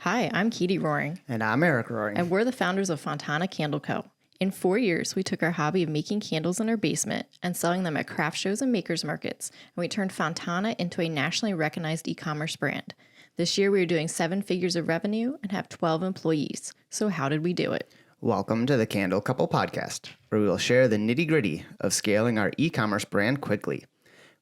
Hi, I'm Katie Roering. And I'm Eric Roering. And we're the founders of Fontana Candle Co. In 4 years, we took our hobby of making candles in our basement and selling them at craft shows and makers markets, and we turned Fontana into a nationally recognized e-commerce brand. This year, we are doing 7 figures of revenue and have 12 employees. So how did we do it? Welcome to the Candle Couple podcast, where we will share the nitty-gritty of scaling our e-commerce brand quickly.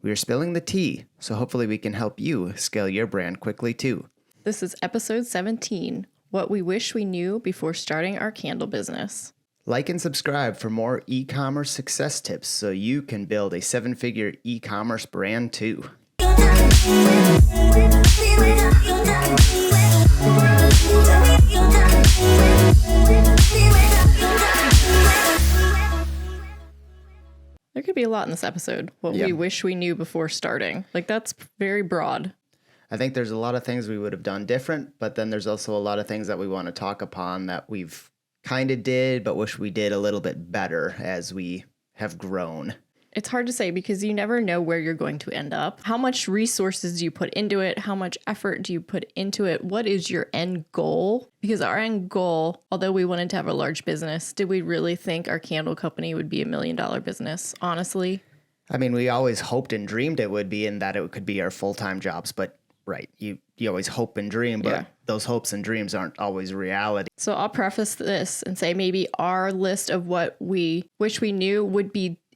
We are spilling the tea, so hopefully we can help you scale your brand quickly too. This is episode 17, What We Wish We Knew Before Starting Our Candle Business. Like and subscribe for more e-commerce success tips so you can build a 7-figure e-commerce brand too. There could be a lot in this episode. What we wish we knew before starting. Like, that's very broad. I think there's a lot of things we would have done different, but then there's also a lot of things that we want to talk upon that we've kind of did, but wish we did a little bit better as we have grown. It's hard to say because you never know where you're going to end up. How much resources do you put into it? How much effort do you put into it? What is your end goal? Because our end goal, although we wanted to have a large business, did we really think our candle company would be $1 million business? Honestly? I mean, we always hoped and dreamed it would be, and that it could be our full-time jobs, but right. You always hope and dream, but those hopes and dreams aren't always reality. So I'll preface this and say maybe our list of what we wish we knew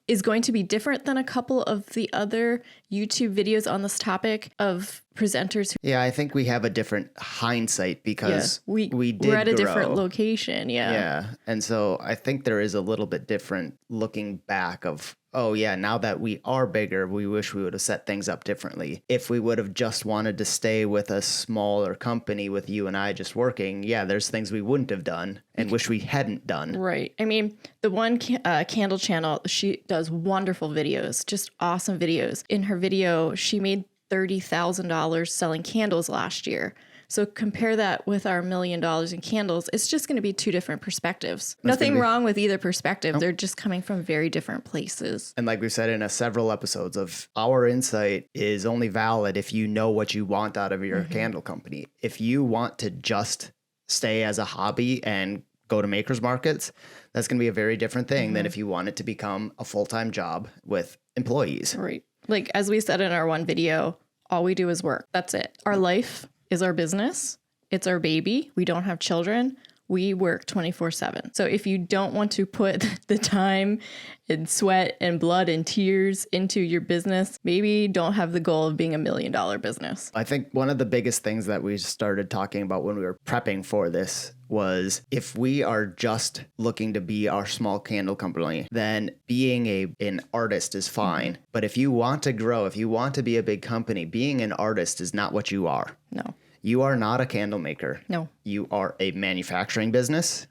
is going to be different than a couple of the other YouTube videos on this topic of presenters. Yeah, I think we have a different hindsight because we're at a different location. Yeah. And so I think there is a little bit different looking back of, oh yeah, now that we are bigger, we wish we would have set things up differently. If we would have just wanted to stay with a smaller company with you and I just working, there's things we wouldn't have done and wish we hadn't done. Right. I mean, the one candle channel, she does wonderful videos, just awesome videos. In her video, she made $30,000 selling candles last year. So compare that with our $1 million in candles. It's just going to be two different perspectives. Nothing wrong with either perspective. Nope. They're just coming from very different places. And like we've said in several episodes of our insight is only valid if you know what you want out of your candle company. If you want to just stay as a hobby and go to makers markets, that's going to be a very different thing than if you want it to become a full-time job with employees. Right. Like as we said in our one video, all we do is work. That's it. Our life is our business. It's our baby. We don't have children. We work 24/7. So if you don't want to put the time and sweat and blood and tears into your business, maybe don't have the goal of being $1 million business. I think one of the biggest things that we started talking about when we were prepping for this was if we are just looking to be our small candle company, then being an artist is fine. But if you want to grow, if you want to be a big company, being an artist is not what you are. No. You are not a candle maker. No. You are a manufacturing business.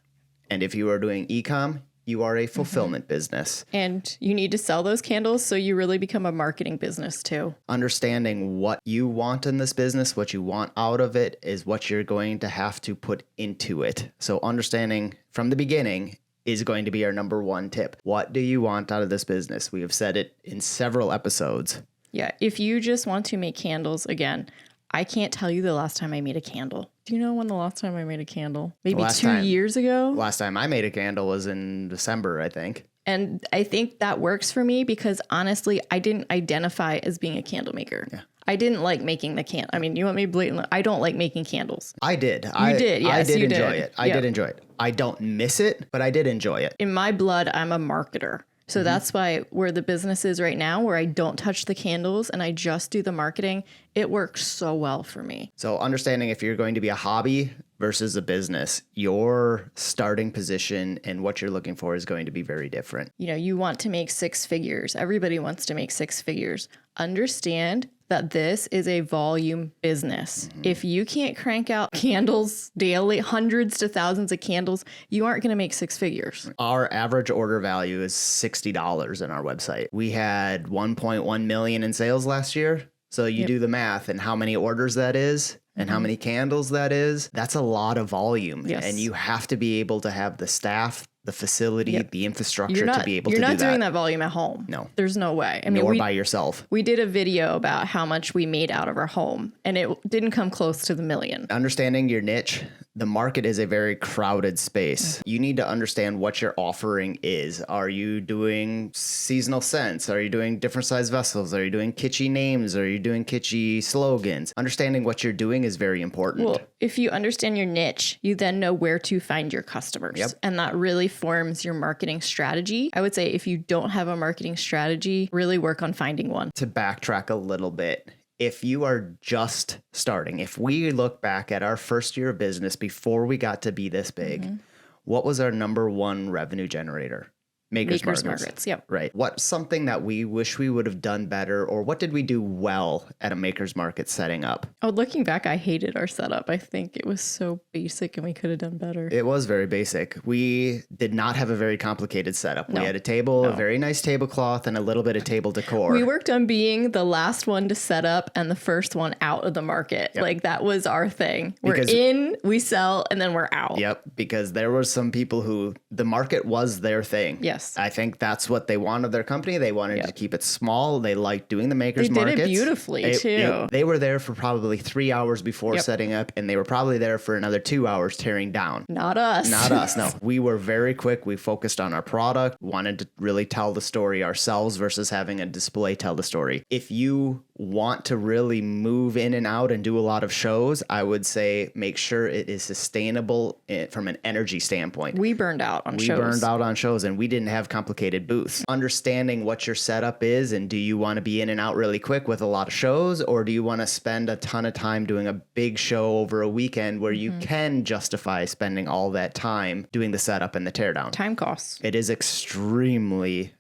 And if you are doing e-com, you are a fulfillment business. And you need to sell those candles, so you really become a marketing business too. Understanding what you want in this business, what you want out of it, is what you're going to have to put into it. So understanding from the beginning is going to be our number one tip. What do you want out of this business? We have said it in several episodes. Yeah, if you just want to make candles, again, I can't tell you the last time I made a candle. Do you know when the last time I made a candle? Maybe 2 years ago? Last time I made a candle was in December, I think. And I think that works for me because honestly, I didn't identify as being a candle maker. Yeah. I didn't like making the candle. I mean, you want me blatantly? I don't like making candles. I did. You did, yes, I did you enjoy did. it. I did enjoy it. I don't miss it, but I did enjoy it. In my blood, I'm a marketer. So that's why where the business is right now, where I don't touch the candles and I just do the marketing, it works so well for me. So understanding if you're going to be a hobby versus a business, your starting position and what you're looking for is going to be very different. You know, you want to make 6 figures. Everybody wants to make 6 figures. Understand that this is a volume business. If you can't crank out candles daily, hundreds to thousands of candles, you aren't going to make 6 figures. Our average order value is $60 on our website. We had 1.1 million in sales last year. So you do the math and how many orders that is and how many candles that is. That's a lot of volume. Yes. And you have to be able to have the staff the facility, the infrastructure You're not, to be able you're to do not that. doing that volume at home. No. There's no way. I mean, Nor by yourself. We did a video about how much we made out of our home, and it didn't come close to the million. Understanding your niche, the market is a very crowded space. You need to understand what your offering is. Are you doing seasonal scents? Are you doing different size vessels? Are you doing kitschy names? Are you doing kitschy slogans? Understanding what you're doing is very important. Well, if you understand your niche, you then know where to find your customers. Yep. And that really forms your marketing strategy. I would say if you don't have a marketing strategy, really work on finding one. To backtrack a little bit, if you are just starting, if we look back at our first year of business before we got to be this big, what was our number one revenue generator? Makers Markets. Yep. Right. What's something that we wish we would have done better, or what did we do well at a Makers Market setting up? Oh, looking back, I hated our setup. I think it was so basic and we could have done better. It was very basic. We did not have a very complicated setup. We had a table, a very nice tablecloth, and a little bit of table decor. We worked on being the last one to set up and the first one out of the market. Yep. Like that was our thing. We're in, we sell, and then we're out. Yep. Because there were some people who the market was their thing. Yes. I think that's what they wanted their company. They wanted to keep it small. They liked doing the Makers Markets. They did it beautifully too. They were there for probably 3 hours before setting up, and they were probably there for another 2 hours tearing down. Not us. Not us. No, we were very quick. We focused on our product, wanted to really tell the story ourselves versus having a display tell the story. If you want to really move in and out and do a lot of shows, I would say make sure it is sustainable from an energy standpoint. We burned out on shows. We burned out on shows, and we didn't have complicated booths. Understanding what your setup is, and do you want to be in and out really quick with a lot of shows, or do you want to spend a ton of time doing a big show over a weekend where you can justify spending all that time doing the setup and the teardown? Time costs. It is extremely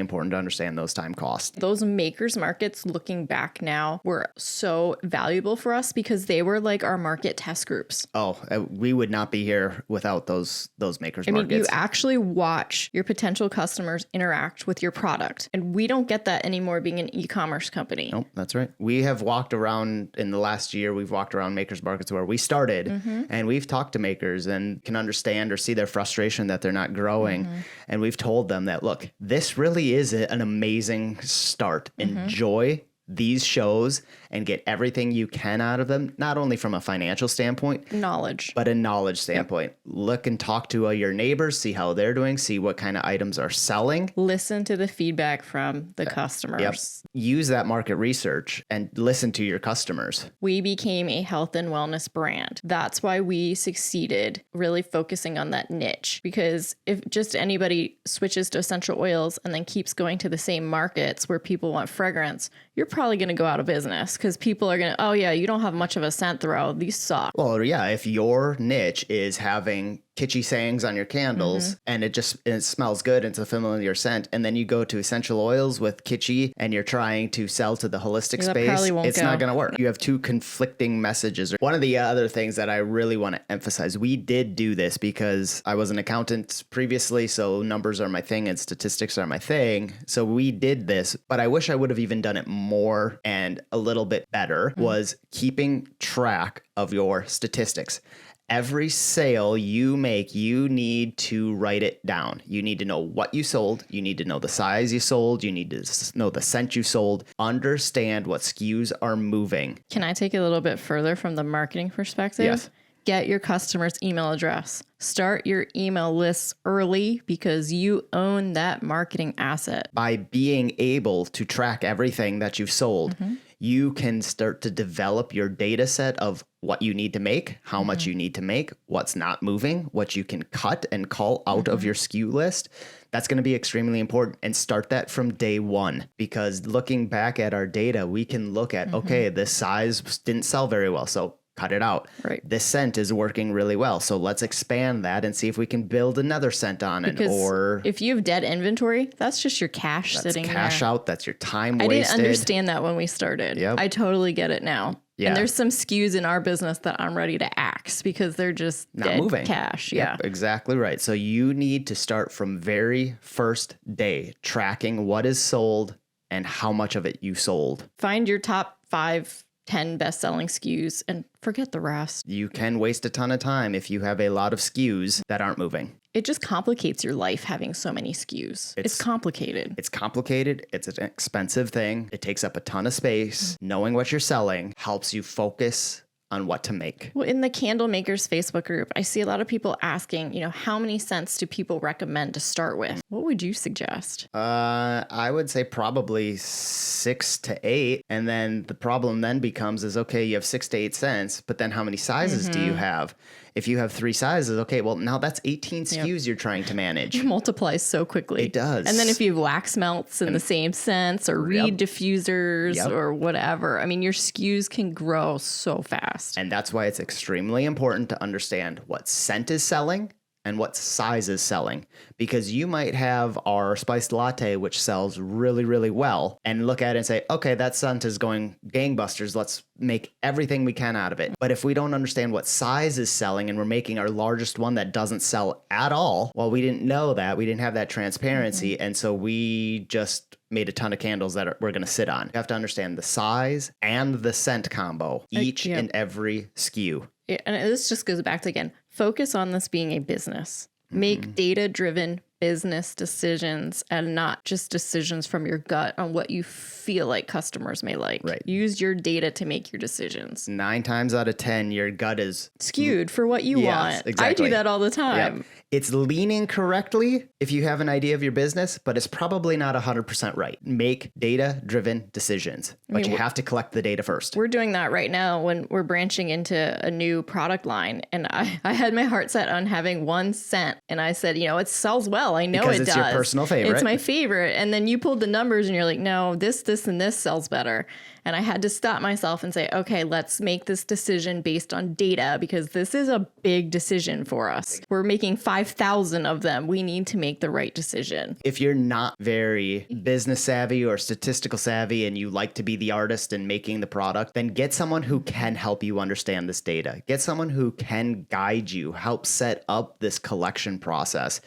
important to understand those time costs. Those Makers Markets, looking back now, were so valuable for us because they were like our market test groups. Oh, we would not be here without those Makers Markets. You actually watch your potential customers interact with your product. And we don't get that anymore being an e-commerce company. Nope, that's right. We have walked around in the last year, we've walked around Makers Markets where we started, and we've talked to makers and can understand or see their frustration that they're not growing. And we've told them that, look, this really is an amazing start. Enjoy these shows and get everything you can out of them, not only from a financial standpoint, knowledge, but a knowledge standpoint. Look and talk to your neighbors, see how they're doing, see what kind of items are selling. Listen to the feedback from the customers. Yep. Use that market research and listen to your customers. We became a health and wellness brand. That's why we succeeded really focusing on that niche, because if just anybody switches to essential oils and then keeps going to the same markets where people want fragrance, you're probably going to go out of business because people are going to, oh yeah, you don't have much of a scent throw. These suck. Well, yeah, if your niche is having kitschy sayings on your candles and it smells good, it's a familiar scent, and then you go to essential oils with kitschy and you're trying to sell to the holistic space, it's not going to work. You have two conflicting messages. One of the other things that I really want to emphasize, we did do this because I was an accountant previously, so numbers are my thing and statistics are my thing. So we did this, but I wish I would have even done it more and a little bit better, was keeping track of your statistics. Every sale you make, you need to write it down. You need to know what you sold. You need to know the size you sold. You need to know the scent you sold. Understand what SKUs are moving. Can I take it a little bit further from the marketing perspective? Yes. Get your customer's email address. Start your email lists early because you own that marketing asset. By being able to track everything that you've sold, you can start to develop your data set of what you need to make, how much you need to make, what's not moving, what you can cut and call out of your SKU list. That's going to be extremely important, and start that from day one, because looking back at our data, we can look at, okay, this size didn't sell very well, so cut it out. Right. This scent is working really well, so let's expand that and see if we can build another scent on it. Or if you have dead inventory, that's just your cash sitting there. Cash out. That's your time wasted. I didn't understand that when we started. Yep. I totally get it now. Yeah. And there's some SKUs in our business that I'm ready to axe because they're just not dead moving. Cash. Yep, Yeah. exactly right. So you need to start from very first day tracking what is sold and how much of it you sold. Find your top 5-10 best-selling SKUs and forget the rest. You can waste a ton of time if you have a lot of SKUs that aren't moving. It just complicates your life having so many SKUs. It's complicated. It's complicated. It's an expensive thing. It takes up a ton of space. Knowing what you're selling helps you focus on what to make. Well, in the Candle Makers Facebook group, I see a lot of people asking, how many scents do people recommend to start with? What would you suggest? I would say probably 6 to 8. And then the problem then becomes is, okay, you have 6 to 8 cents, but then how many sizes do you have? If you have 3 sizes, okay, well, now that's 18 SKUs you're trying to manage. It multiplies so quickly. It does. And then if you have wax melts in the same scents or reed diffusers or whatever, I mean, your SKUs can grow so fast. And that's why it's extremely important to understand what scent is selling and what size is selling, because you might have our spiced latte, which sells really, really well, and look at it and say, okay, that scent is going gangbusters. Let's make everything we can out of it. But if we don't understand what size is selling and we're making our largest one that doesn't sell at all, well, we didn't know that. We didn't have that transparency. And so we just made a ton of candles that we're going to sit on. You have to understand the size and the scent combo, each and every SKU. Yeah, and this just goes back to, again, focus on this being a business. Make data-driven business decisions and not just decisions from your gut on what you feel like customers may like. Right. Use your data to make your decisions. 9 times out of 10, your gut is skewed for what you want. Exactly. I do that all the time. Yep. It's leaning correctly if you have an idea of your business, but it's probably not 100% right. Make data-driven decisions, but you have to collect the data first. We're doing that right now when we're branching into a new product line. And I had my heart set on having 1 scent. And I said, it sells well. I know because it it's does. Your personal favorite. It's my favorite. And then you pulled the numbers and you're like, no, this, and this sells better. And I had to stop myself and say, okay, let's make this decision based on data because this is a big decision for us. We're making 5,000 of them. We need to make the right decision. If you're not very business savvy or statistical savvy and you like to be the artist in making the product, then get someone who can help you understand this data. Get someone who can guide you, help set up this collection process.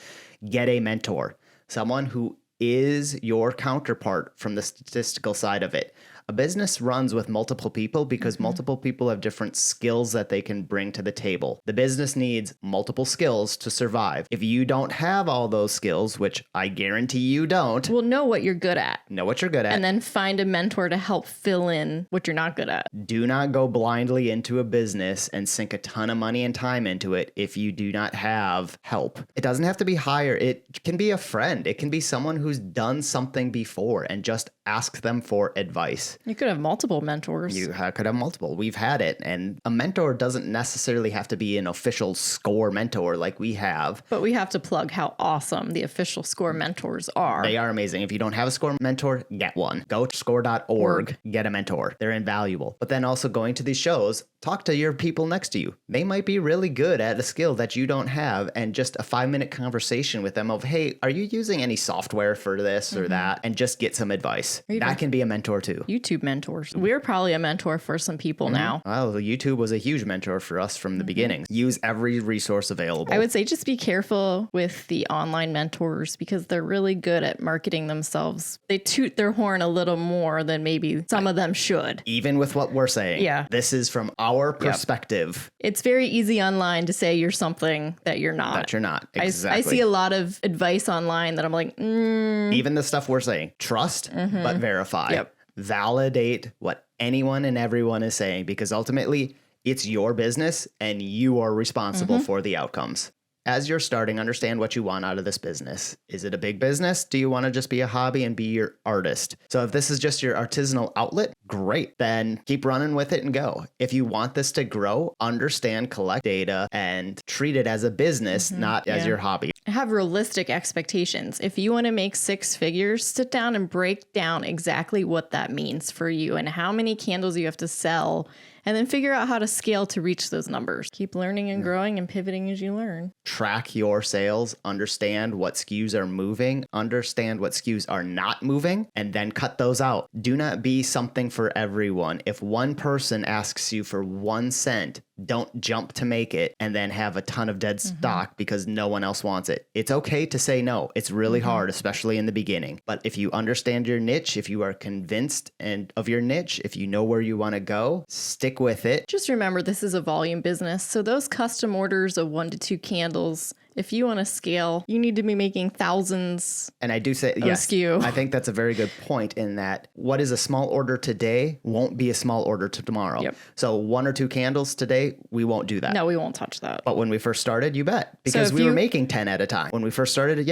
Get a mentor, someone who is your counterpart from the statistical side of it. A business runs with multiple people because multiple people have different skills that they can bring to the table. The business needs multiple skills to survive. If you don't have all those skills, which I guarantee you don't, well, know what you're good at. Know what you're good at. And then find a mentor to help fill in what you're not good at. Do not go blindly into a business and sink a ton of money and time into it if you do not have help. It doesn't have to be hired. It can be a friend. It can be someone who's done something before and just ask them for advice. You could have multiple mentors. You could have multiple. We've had it. And a mentor doesn't necessarily have to be an official SCORE mentor like we have. But we have to plug how awesome the official SCORE mentors are. They are amazing. If you don't have a SCORE mentor, get one. Go to score.org, get a mentor. They're invaluable. But then also going to these shows, talk to your people next to you. They might be really good at a skill that you don't have, and just a 5-minute conversation with them of, hey, are you using any software for this or that? And just get some advice. That can be a mentor too. YouTube mentors. We're probably a mentor for some people now. Well, YouTube was a huge mentor for us from the beginning. Use every resource available. I would say just be careful with the online mentors because they're really good at marketing themselves. They toot their horn a little more than maybe some of them should. Even with what we're saying. Yeah. This is from our perspective. It's very easy online to say you're something that you're not. That you're not. Exactly. I see a lot of advice online that I'm like, Even the stuff we're saying, trust, but verify. Yep. Validate what anyone and everyone is saying, because ultimately it's your business and you are responsible for the outcomes. As you're starting, understand what you want out of this business. Is it a big business? Do you want to just be a hobby and be your artist? So if this is just your artisanal outlet, great. Then keep running with it and go. If you want this to grow, understand, collect data, and treat it as a business, not as your hobby. Have realistic expectations. If you want to make 6 figures, sit down and break down exactly what that means for you and how many candles you have to sell, and then figure out how to scale to reach those numbers. Keep learning and growing and pivoting as you learn. Track your sales, understand what SKUs are moving, understand what SKUs are not moving, and then cut those out. Do not be something for everyone. If one person asks you for 1 cent, don't jump to make it and then have a ton of dead stock because no one else wants it. It's okay to say no. It's really hard, especially in the beginning. But if you understand your niche, if you are convinced of your niche, if you know where you want to go, stick with it. Just remember, this is a volume business. So those custom orders of 1 to 2 candles, If you want to scale, you need to be making thousands. And I do say, yes, SKU. I think that's a very good point in that what is a small order today won't be a small order to tomorrow. Yep. So 1 or 2 candles today, we won't do that. No, we won't touch that. But when we first started, you bet. Because if we were you- making 10 at a time. When we first started,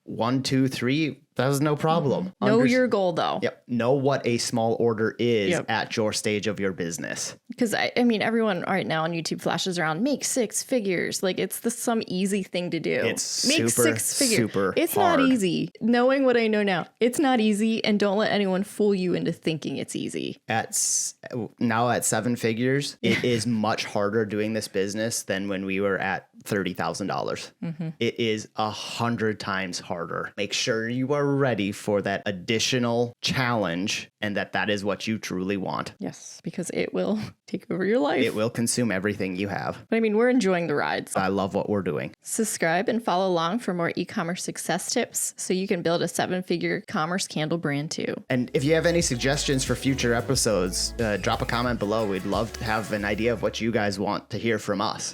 1, 2, 3, that was no problem. Know your goal though. Yep. Know what a small order is Yep. at your stage of your business. Because I mean, everyone right now on YouTube flashes around, make 6 figures. Like it's some easy thing to do. It's make super, 6 figures. super It's hard. not easy. Knowing what I know now, it's not easy. And don't let anyone fool you into thinking it's easy. Now at 7 figures, it is much harder doing this business than when we were at $30,000. It is 100 times harder. Make sure you are ready for that additional challenge and that is what you truly want. Yes, because it will take over your life. It will consume everything you have. But I mean, we're enjoying the rides. I love what we're doing. Subscribe and follow along for more e-commerce success tips so you can build a 7-figure commerce candle brand too. And if you have any suggestions for future episodes, drop a comment below. We'd love to have an idea of what you guys want to hear from us.